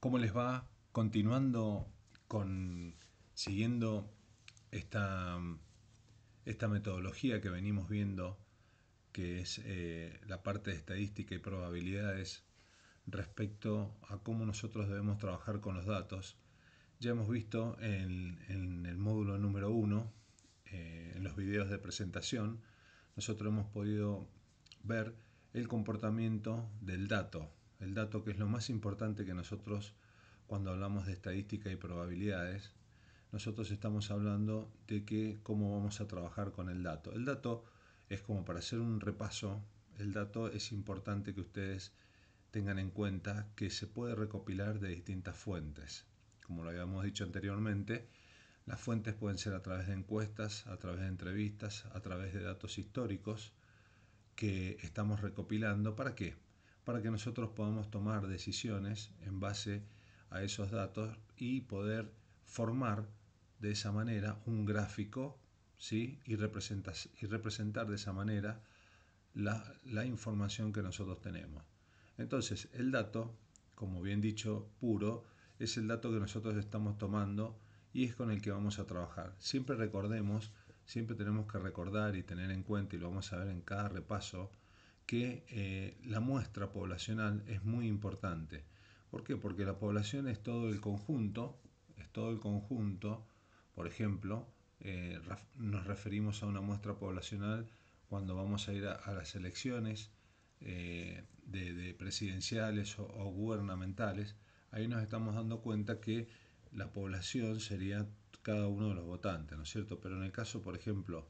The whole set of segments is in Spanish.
¿Cómo les va? Continuando siguiendo esta, esta metodología que venimos viendo, que es la parte de estadística y probabilidades respecto a cómo nosotros debemos trabajar con los datos. Ya hemos visto en el módulo número 1, en los videos de presentación, nosotros hemos podido ver el comportamiento del dato. El dato, que es lo más importante que nosotros, cuando hablamos de estadística y probabilidades, nosotros estamos hablando de que cómo vamos a trabajar con el dato. El dato es, como para hacer un repaso, el dato es importante que ustedes tengan en cuenta que se puede recopilar de distintas fuentes. Como lo habíamos dicho anteriormente, las fuentes pueden ser a través de encuestas, a través de entrevistas, a través de datos históricos que estamos recopilando. ¿Para qué? Para que nosotros podamos tomar decisiones en base a esos datos y poder formar de esa manera un gráfico, ¿sí? y representar de esa manera la información que nosotros tenemos. Entonces, el dato, como bien dicho, puro, es el dato que nosotros estamos tomando y es con el que vamos a trabajar. Siempre recordemos, siempre tenemos que recordar y tener en cuenta, y lo vamos a ver en cada repaso, que la muestra poblacional es muy importante. ¿Por qué? Porque la población es todo el conjunto, Por ejemplo, nos referimos a una muestra poblacional cuando vamos a ir a las elecciones de presidenciales o gubernamentales. Ahí nos estamos dando cuenta que la población sería cada uno de los votantes, ¿no es cierto? Pero en el caso, por ejemplo,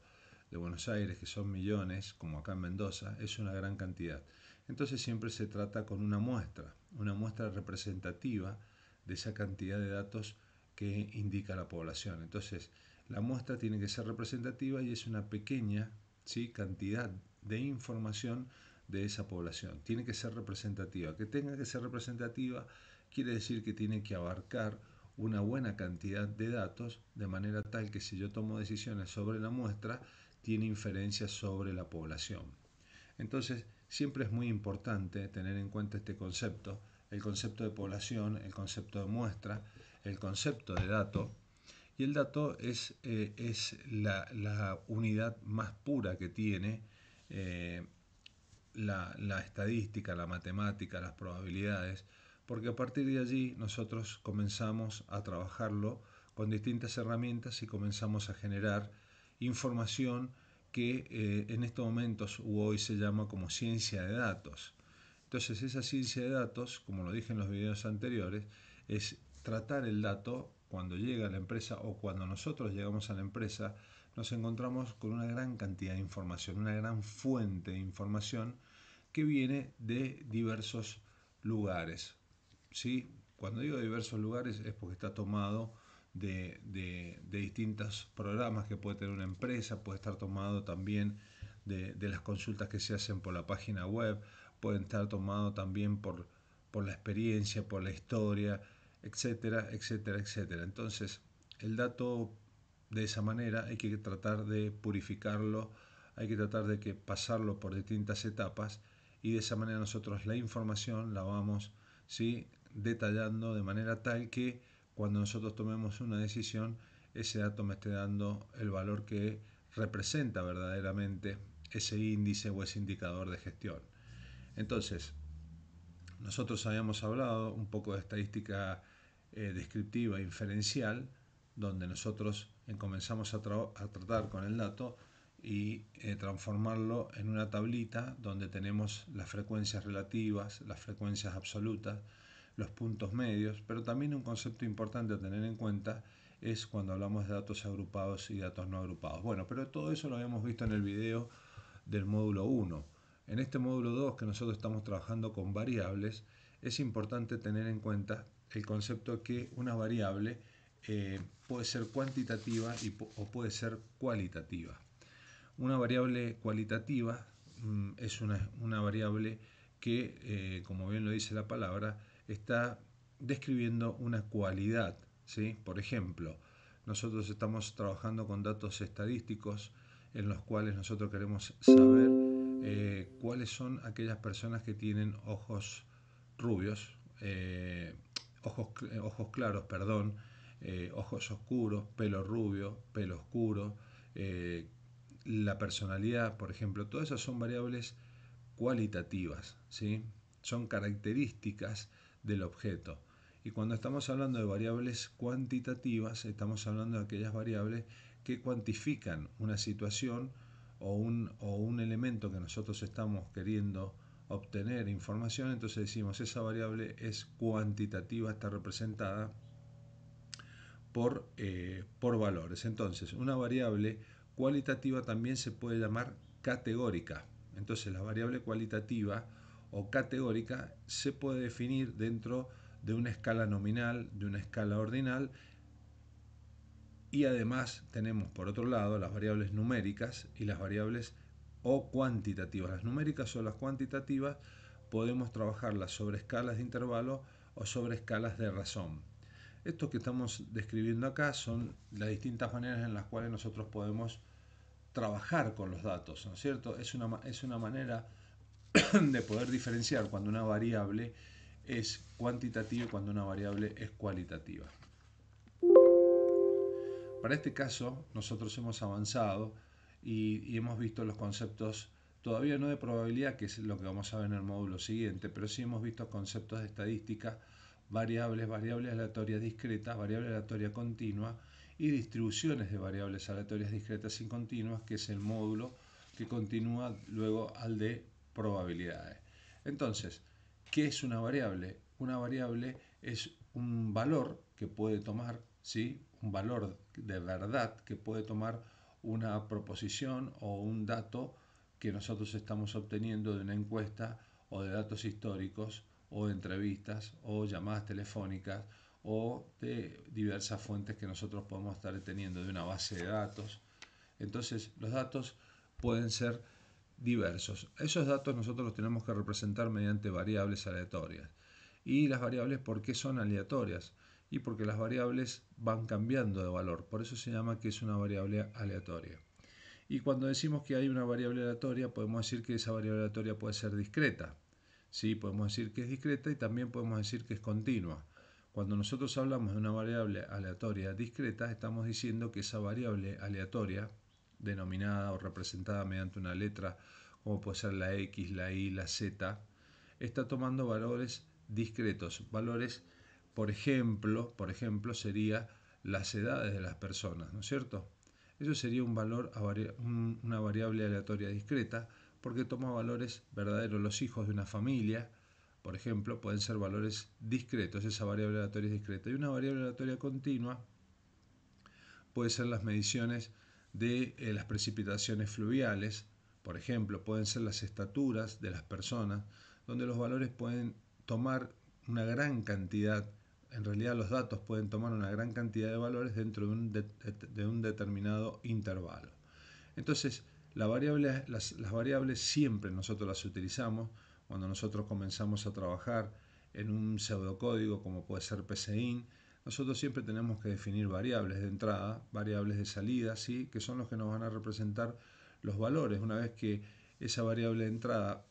de Buenos Aires, que son millones, como acá en Mendoza, es una gran cantidad. Entonces siempre se trata con una muestra representativa de esa cantidad de datos que indica la población. Entonces, la muestra tiene que ser representativa y es una pequeña, ¿sí?, cantidad de información de esa población. Tiene que ser representativa. Que tenga que ser representativa quiere decir que tiene que abarcar una buena cantidad de datos, de manera tal que si yo tomo decisiones sobre la muestra, tiene inferencias sobre la población. Entonces, siempre es muy importante tener en cuenta este concepto, el concepto de población, el concepto de muestra, el concepto de dato. Y el dato es la unidad más pura que tiene la estadística, la matemática, las probabilidades, porque a partir de allí nosotros comenzamos a trabajarlo con distintas herramientas y comenzamos a generar información que en estos momentos hoy se llama como ciencia de datos. Entonces, esa ciencia de datos, como lo dije en los videos anteriores, es tratar el dato cuando llega a la empresa o cuando nosotros llegamos a la empresa. Nos encontramos con una gran cantidad de información, una gran fuente de información que viene de diversos lugares, ¿sí? Cuando digo diversos lugares es porque está tomado de distintos programas que puede tener una empresa, puede estar tomado también de las consultas que se hacen por la página web, pueden estar tomado también por la experiencia, por la historia, etcétera, etcétera, etcétera. Entonces, el dato, de esa manera hay que tratar de purificarlo, hay que tratar de que pasarlo por distintas etapas y de esa manera nosotros la información la vamos, ¿sí?, detallando de manera tal que cuando nosotros tomemos una decisión, ese dato me esté dando el valor que representa verdaderamente ese índice o ese indicador de gestión. Entonces, nosotros habíamos hablado un poco de estadística descriptiva e inferencial, donde nosotros comenzamos a tratar con el dato y transformarlo en una tablita donde tenemos las frecuencias relativas, las frecuencias absolutas, los puntos medios, pero también un concepto importante a tener en cuenta es cuando hablamos de datos agrupados y datos no agrupados. Bueno, pero todo eso lo habíamos visto en el video del módulo 1. En este módulo 2, que nosotros estamos trabajando con variables, es importante tener en cuenta el concepto que una variable puede ser cuantitativa o puede ser cualitativa. Una variable cualitativa es una variable que, como bien lo dice la palabra, está describiendo una cualidad, ¿sí? Por ejemplo, nosotros estamos trabajando con datos estadísticos en los cuales nosotros queremos saber cuáles son aquellas personas que tienen ojos rubios, ojos claros, perdón, ojos oscuros, pelo rubio, pelo oscuro, la personalidad, por ejemplo, todas esas son variables cualitativas, ¿sí? Son características del objeto. Y cuando estamos hablando de variables cuantitativas, estamos hablando de aquellas variables que cuantifican una situación o un elemento que nosotros estamos queriendo obtener información. Entonces decimos, esa variable es cuantitativa, está representada por valores. Entonces, una variable cualitativa también se puede llamar categórica. Entonces, la variable cualitativa o categórica se puede definir dentro de una escala nominal, de una escala ordinal, y además tenemos por otro lado las variables numéricas y las variables o cuantitativas. Las numéricas o las cuantitativas podemos trabajarlas sobre escalas de intervalo o sobre escalas de razón. Esto que estamos describiendo acá son las distintas maneras en las cuales nosotros podemos trabajar con los datos, ¿no es cierto? Es una manera de poder diferenciar cuando una variable es cuantitativa y cuando una variable es cualitativa. Para este caso, nosotros hemos avanzado y hemos visto los conceptos, todavía no de probabilidad, que es lo que vamos a ver en el módulo siguiente, pero sí hemos visto conceptos de estadística, variables, variables aleatorias discretas, variable aleatoria continua y distribuciones de variables aleatorias discretas y continuas, que es el módulo que continúa luego al de probabilidades. Entonces, ¿qué es una variable? Una variable es un valor que puede tomar, ¿sí? Un valor de verdad que puede tomar una proposición o un dato que nosotros estamos obteniendo de una encuesta o de datos históricos o de entrevistas o llamadas telefónicas o de diversas fuentes que nosotros podemos estar teniendo de una base de datos. Entonces los datos pueden ser diversos. Esos datos nosotros los tenemos que representar mediante variables aleatorias. Y las variables, ¿por qué son aleatorias? Y porque las variables van cambiando de valor. Por eso se llama que es una variable aleatoria. Y cuando decimos que hay una variable aleatoria, podemos decir que esa variable aleatoria puede ser discreta. Sí, podemos decir que es discreta y también podemos decir que es continua. Cuando nosotros hablamos de una variable aleatoria discreta, estamos diciendo que esa variable aleatoria, denominada o representada mediante una letra, como puede ser la X, la Y, la Z, está tomando valores discretos. Valores, por ejemplo, sería las edades de las personas, ¿no es cierto? Eso sería un valor, una variable aleatoria discreta, porque toma valores verdaderos. Los hijos de una familia, por ejemplo, pueden ser valores discretos. Esa variable aleatoria es discreta. Y una variable aleatoria continua puede ser las mediciones de las precipitaciones fluviales, por ejemplo, pueden ser las estaturas de las personas, donde los valores pueden tomar una gran cantidad, en realidad los datos pueden tomar una gran cantidad de valores dentro de un determinado intervalo. Entonces, las variables siempre nosotros las utilizamos cuando nosotros comenzamos a trabajar en un pseudocódigo como puede ser PCIN. Nosotros siempre tenemos que definir variables de entrada, variables de salida, ¿sí? Que son los que nos van a representar los valores. Una vez que esa variable de entrada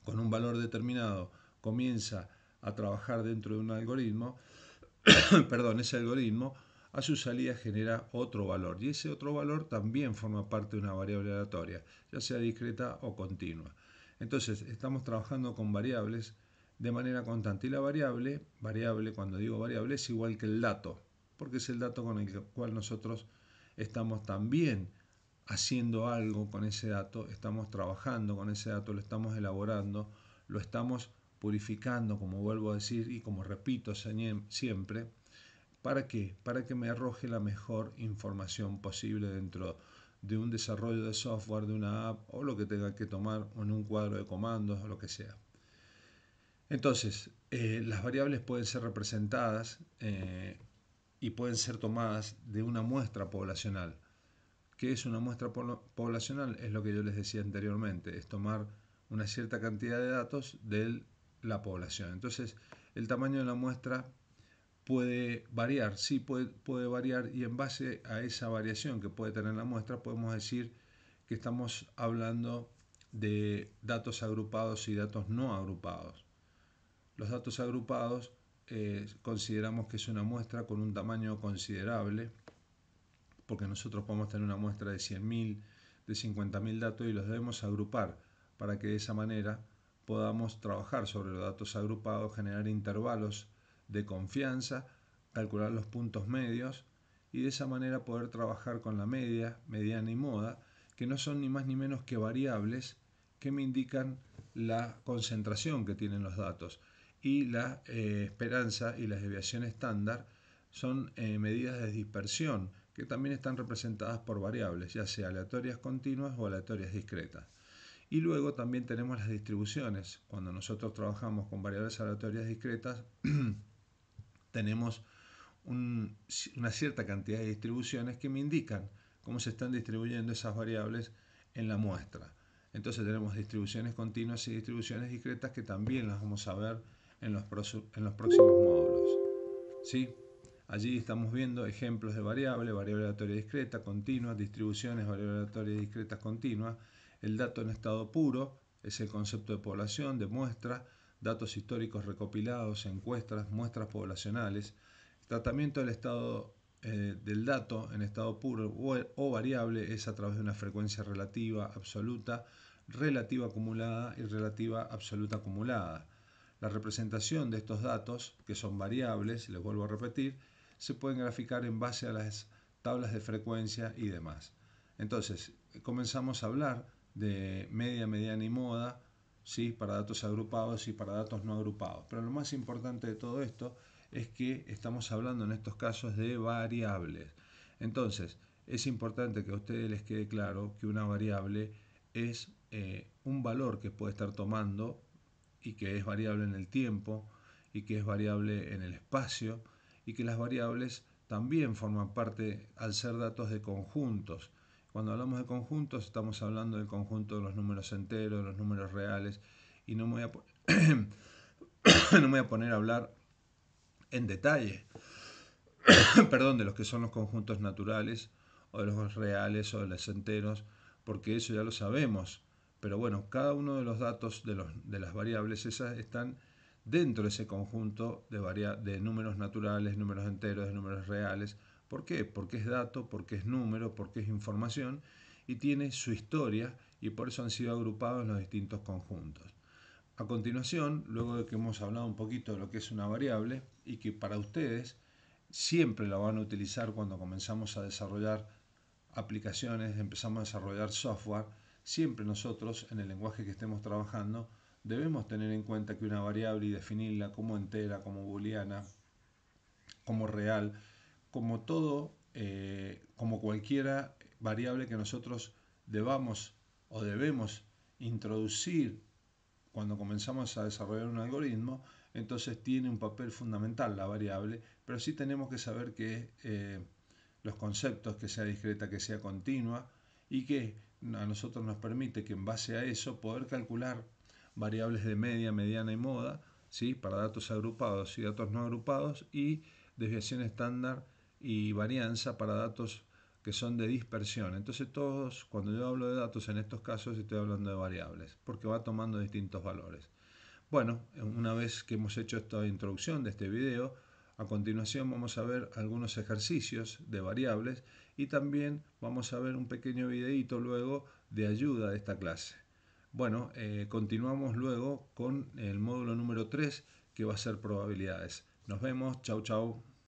con un valor determinado comienza a trabajar dentro de un algoritmo, perdón, ese algoritmo a su salida genera otro valor y ese otro valor también forma parte de una variable aleatoria, ya sea discreta o continua. Entonces estamos trabajando con variables de manera constante y la variable, cuando digo variable, es igual que el dato, porque es el dato con el cual nosotros estamos también haciendo algo con ese dato, estamos trabajando con ese dato, lo estamos elaborando, lo estamos purificando, como vuelvo a decir y como repito siempre. ¿Para qué? Para que me arroje la mejor información posible dentro de un desarrollo de software, de una app o lo que tenga que tomar en un cuadro de comandos o lo que sea. Entonces, las variables pueden ser representadas y pueden ser tomadas de una muestra poblacional. ¿Qué es una muestra poblacional? Es lo que yo les decía anteriormente, es tomar una cierta cantidad de datos de la población. Entonces, el tamaño de la muestra puede variar, sí puede variar y en base a esa variación que puede tener la muestra podemos decir que estamos hablando de datos agrupados y datos no agrupados. Los datos agrupados consideramos que es una muestra con un tamaño considerable, porque nosotros podemos tener una muestra de 100.000, de 50.000 datos y los debemos agrupar para que de esa manera podamos trabajar sobre los datos agrupados, generar intervalos de confianza, calcular los puntos medios y de esa manera poder trabajar con la media, mediana y moda, que no son ni más ni menos que variables que me indican la concentración que tienen los datos, y la esperanza y las desviaciones estándar son medidas de dispersión que también están representadas por variables, ya sea aleatorias continuas o aleatorias discretas. Y luego también tenemos las distribuciones. Cuando nosotros trabajamos con variables aleatorias discretas, tenemos una cierta cantidad de distribuciones que me indican cómo se están distribuyendo esas variables en la muestra. Entonces tenemos distribuciones continuas y distribuciones discretas que también las vamos a ver en los próximos módulos. ¿Sí? Allí estamos viendo ejemplos de variable aleatoria discreta, continua, distribuciones, variable aleatoria discretas continuas. El dato en estado puro es el concepto de población, de muestra, datos históricos recopilados, encuestas, muestras poblacionales. Tratamiento del estado del dato en estado puro o variable es a través de una frecuencia relativa absoluta, relativa acumulada y relativa absoluta acumulada. La representación de estos datos, que son variables, les vuelvo a repetir, se pueden graficar en base a las tablas de frecuencia y demás. Entonces, comenzamos a hablar de media, mediana y moda, ¿sí?, para datos agrupados y para datos no agrupados. Pero lo más importante de todo esto es que estamos hablando en estos casos de variables. Entonces, es importante que a ustedes les quede claro que una variable es un valor que puede estar tomando y que es variable en el tiempo y que es variable en el espacio, y que las variables también forman parte al ser datos de conjuntos. Cuando hablamos de conjuntos estamos hablando del conjunto de los números enteros, de los números reales, y no me voy a poner a hablar en detalle perdón, de los que son los conjuntos naturales o de los reales o de los enteros, porque eso ya lo sabemos. Pero bueno, cada uno de los datos de las variables esas están dentro de ese conjunto de números naturales, números enteros, de números reales. ¿Por qué? Porque es dato, porque es número, porque es información y tiene su historia, y por eso han sido agrupados en los distintos conjuntos. A continuación, luego de que hemos hablado un poquito de lo que es una variable y que para ustedes siempre la van a utilizar cuando comenzamos a desarrollar aplicaciones, empezamos a desarrollar software, siempre nosotros en el lenguaje que estemos trabajando debemos tener en cuenta que una variable y definirla como entera, como booleana, como real, como todo, como cualquiera variable que nosotros debamos o debemos introducir cuando comenzamos a desarrollar un algoritmo, entonces tiene un papel fundamental la variable, pero sí tenemos que saber que los conceptos, que sea discreta, que sea continua, y que a nosotros nos permite que en base a eso poder calcular variables de media, mediana y moda, ¿sí?, para datos agrupados y datos no agrupados, y desviación estándar y varianza para datos que son de dispersión. Entonces todos, cuando yo hablo de datos en estos casos, estoy hablando de variables, porque va tomando distintos valores. Bueno, una vez que hemos hecho esta introducción de este video, a continuación vamos a ver algunos ejercicios de variables y también vamos a ver un pequeño videíto luego de ayuda de esta clase. Bueno, continuamos luego con el módulo número 3, que va a ser probabilidades. Nos vemos, chau chau.